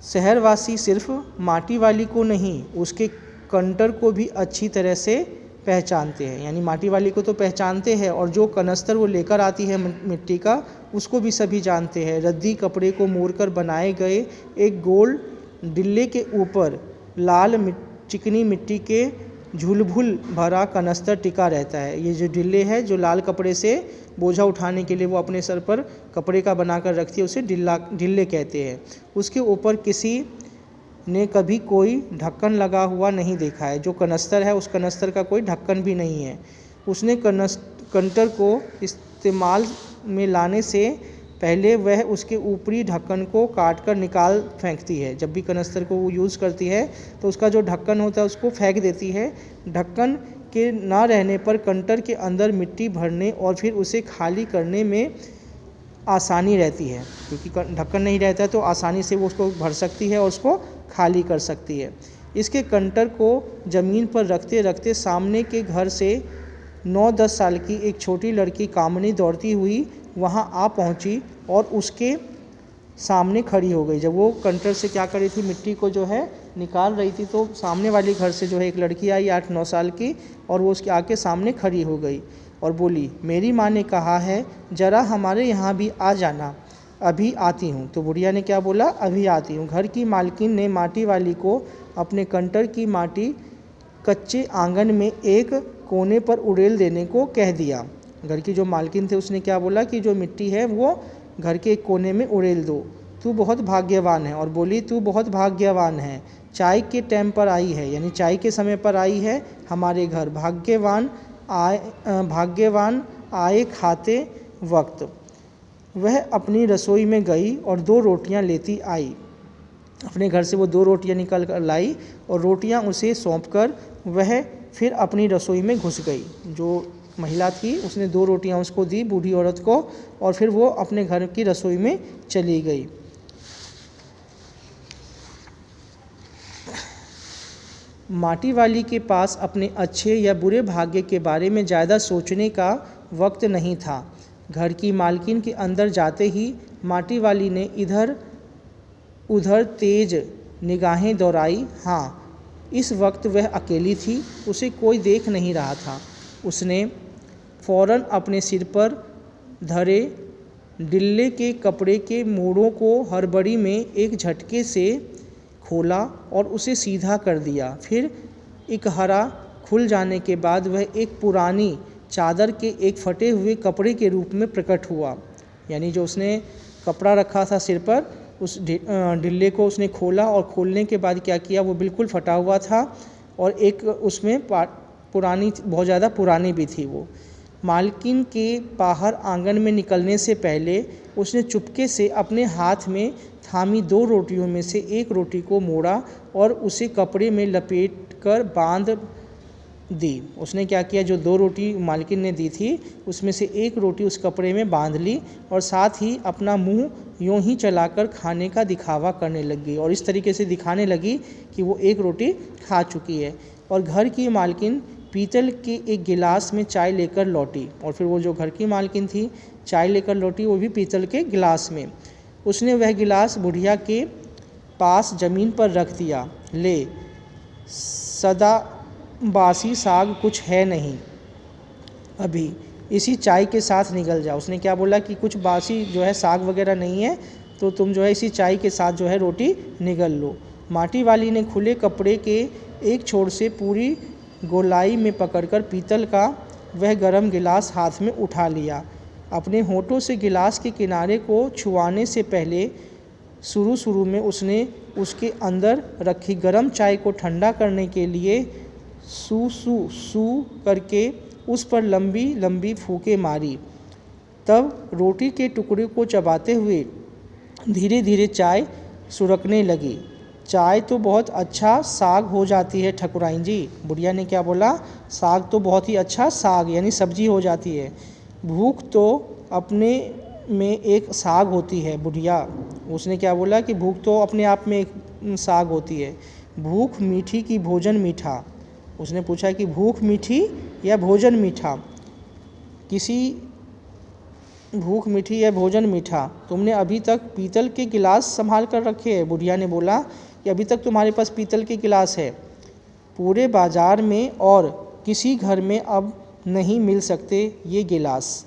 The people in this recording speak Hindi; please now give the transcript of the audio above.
शहरवासी सिर्फ माटी वाली को नहीं, उसके कंटर को भी अच्छी तरह से पहचानते हैं। यानी माटी वाली को तो पहचानते हैं, और जो कनस्तर वो लेकर आती है मिट्टी का, उसको भी सभी जानते हैं। रद्दी कपड़े को मोड़कर बनाए गए एक गोल डिल्ले के ऊपर लाल चिकनी मिट्टी के झुलभुल भरा कनस्तर टिका रहता है। ये जो डिल्ले है, जो लाल कपड़े से बोझा उठाने के लिए वो अपने सर पर कपड़े का बनाकर रखती है, उसे डिल्ले कहते हैं। उसके ऊपर किसी ने कभी कोई ढक्कन लगा हुआ नहीं देखा है। जो कनस्तर है, उस कनस्तर का कोई ढक्कन भी नहीं है। उसने कंटर को इस्तेमाल में लाने से पहले वह उसके ऊपरी ढक्कन को काटकर निकाल फेंकती है। जब भी कनस्तर को वो यूज़ करती है तो उसका जो ढक्कन होता है उसको फेंक देती है। ढक्कन के ना रहने पर कंटर के अंदर मिट्टी भरने और फिर उसे खाली करने में आसानी रहती है, क्योंकि ढक्कन नहीं रहता है तो आसानी से वो उसको भर सकती है और उसको खाली कर सकती है। इसके कंटर को ज़मीन पर रखते रखते सामने के घर से 9-10 साल की एक छोटी लड़की कामिनी दौड़ती हुई वहाँ आ पहुँची और उसके सामने खड़ी हो गई। जब वो कंटर से क्या कर रही थी, मिट्टी को जो है निकाल रही थी, तो सामने वाली घर से जो है एक लड़की आई 8-9 साल की, और वो उसके आके सामने खड़ी हो गई और बोली, मेरी माँ ने कहा है ज़रा हमारे यहाँ भी आ जाना, अभी आती हूँ। तो बुढ़िया ने क्या बोला, अभी आती हूँ। घर की मालकिन ने माटी वाली को अपने कंटर की माटी कच्चे आंगन में एक कोने पर उड़ेल देने को कह दिया। घर की जो मालकिन थे उसने क्या बोला कि जो मिट्टी है वो घर के एक कोने में उड़ेल दो। तू बहुत भाग्यवान है, और बोली तू बहुत भाग्यवान है, चाय के टाइम पर आई है, यानी चाय के समय पर आई है हमारे घर। भाग्यवान आए खाते वक्त। वह अपनी रसोई में गई और 2 रोटियां लेती आई। अपने घर से वो 2 रोटियां निकल कर लाई और रोटियां उसे सौंपकर वह फिर अपनी रसोई में घुस गई। जो महिला थी उसने 2 रोटियां उसको दी, बूढ़ी औरत को, और फिर वो अपने घर की रसोई में चली गई। माटी वाली के पास अपने अच्छे या बुरे भाग्य के बारे में ज़्यादा सोचने का वक्त नहीं था। घर की मालकिन के अंदर जाते ही माटी वाली ने इधर उधर तेज निगाहें दौड़ाई। हाँ, इस वक्त वह अकेली थी, उसे कोई देख नहीं रहा था। उसने फौरन अपने सिर पर धरे डिल्ले के कपड़े के मोड़ों को हड़बड़ी में एक झटके से खोला और उसे सीधा कर दिया। फिर इकहरा खुल जाने के बाद वह एक पुरानी चादर के एक फटे हुए कपड़े के रूप में प्रकट हुआ। यानी जो उसने कपड़ा रखा था सिर पर, उस डिल्ले को उसने खोला, और खोलने के बाद क्या किया, वो बिल्कुल फटा हुआ था और एक उसमें पुरानी, बहुत ज़्यादा पुरानी भी थी वो। मालकिन के बाहर आंगन में निकलने से पहले उसने चुपके से अपने हाथ में थामी 2 रोटियों में से एक रोटी को मोड़ा और उसे कपड़े में लपेट कर बांध दी। उसने क्या किया, जो 2 रोटी मालकिन ने दी थी उसमें से एक रोटी उस कपड़े में बांध ली और साथ ही अपना मुंह यूं ही चलाकर खाने का दिखावा करने लगी, और इस तरीके से दिखाने लगी कि वो एक रोटी खा चुकी है। और घर की मालकिन पीतल के एक गिलास में चाय लेकर लौटी, और फिर वो जो घर की मालकिन थी चाय लेकर लौटी, वो भी पीतल के गिलास में। उसने वह गिलास बुढ़िया के पास ज़मीन पर रख दिया। ले, सदा बासी साग कुछ है नहीं, अभी इसी चाय के साथ निकल जा। उसने क्या बोला कि कुछ बासी जो है साग वगैरह नहीं है, तो तुम जो है इसी चाय के साथ जो है रोटी निगल लो। माटी वाली ने खुले कपड़े के एक छोर से पूरी गोलाई में पकड़कर पीतल का वह गर्म गिलास हाथ में उठा लिया। अपने होठों से गिलास के किनारे को छुआने से पहले शुरू में उसने उसके अंदर रखी गर्म चाय को ठंडा करने के लिए सू करके उस पर लंबी लंबी फूंके मारी। तब रोटी के टुकड़े को चबाते हुए धीरे धीरे चाय सुरकने लगी। चाय तो बहुत अच्छा साग हो जाती है ठकुराइन जी। बुढ़िया ने क्या बोला, साग तो बहुत ही अच्छा साग यानी सब्जी हो जाती है। भूख तो अपने में एक साग होती है बुढ़िया। उसने क्या बोला कि भूख तो अपने आप में एक साग होती है। भूख मीठी की भोजन मीठा। उसने पूछा कि भूख मीठी या भोजन मीठा। किसी भूख मीठी है भोजन मीठा, तुमने अभी तक पीतल के गिलास संभाल कर रखे हैं। बुढ़िया ने बोला कि अभी तक तुम्हारे पास पीतल के गिलास है, पूरे बाजार में और किसी घर में अब नहीं मिल सकते ये गिलास।